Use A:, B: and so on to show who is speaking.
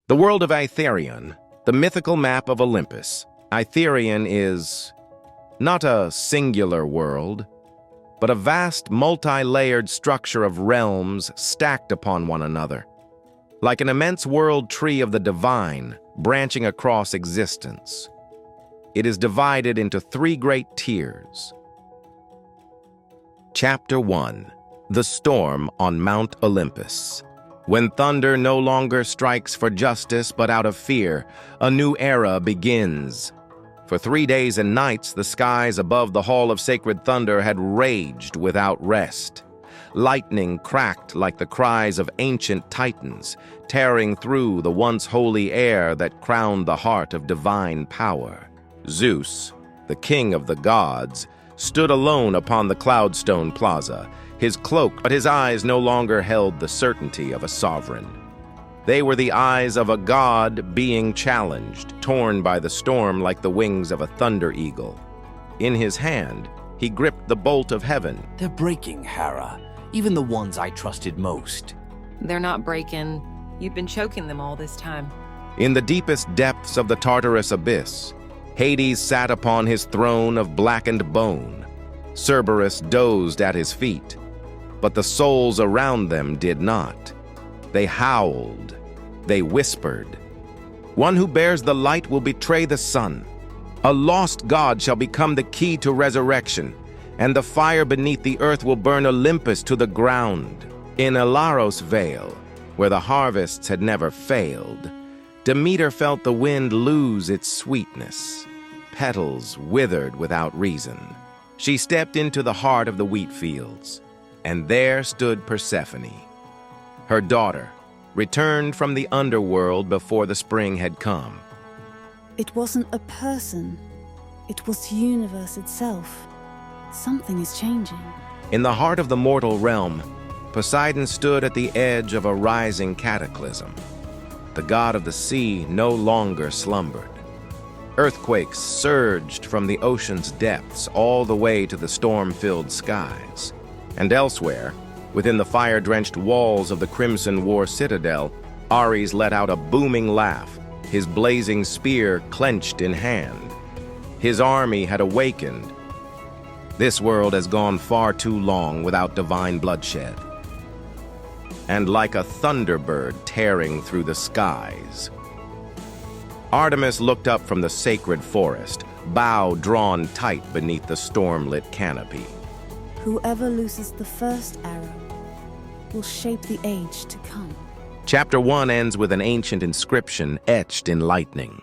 A: The world of Aitherion, the mythical map of Olympus. Aitherion is not a singular world, but a vast multi-layered structure of realms stacked upon one another, like an immense world tree of the divine branching across existence. It is divided into three great tiers. Chapter 1. The Storm on Mount Olympus. When thunder no longer strikes for justice but out of fear, a new era begins. For 3 days and nights, the skies above the Hall of Sacred Thunder had raged without rest. Lightning cracked like the cries of ancient titans, tearing through the once holy air that crowned the heart of divine power. Zeus, the king of the gods, stood alone upon the Cloudstone Plaza, his cloak, but his eyes no longer held the certainty of a sovereign. They were the eyes of a god being challenged, torn by the storm like the wings of a thunder eagle. In his hand, he gripped the bolt of heaven.
B: They're breaking, Hera. Even the ones I trusted most.
C: They're not breaking. You've been choking them all this time.
A: In the deepest depths of the Tartarus abyss, Hades sat upon his throne of blackened bone. Cerberus dozed at his feet, but the souls around them did not. They howled. They whispered. One who bears the light will betray the sun. A lost god shall become the key to resurrection, and the fire beneath the earth will burn Olympus to the ground. In Ilaros Vale, where the harvests had never failed, Demeter felt the wind lose its sweetness. Petals withered without reason. She stepped into the heart of the wheat fields, and there stood Persephone, her daughter, returned from the underworld before the spring had come.
D: It wasn't a person. It was the universe itself. Something is changing.
A: In the heart of the mortal realm, Poseidon stood at the edge of a rising cataclysm. The god of the sea no longer slumbered. Earthquakes surged from the ocean's depths all the way to the storm-filled skies. And elsewhere, within the fire-drenched walls of the Crimson War Citadel, Ares let out a booming laugh, his blazing spear clenched in hand. His army had awakened. This world has gone far too long without divine bloodshed. And like a thunderbird tearing through the skies, Artemis looked up from the sacred forest, bow drawn tight beneath the storm-lit canopy.
D: Whoever loses the first arrow will shape the age to come.
A: Chapter 1 ends with an ancient inscription etched in lightning.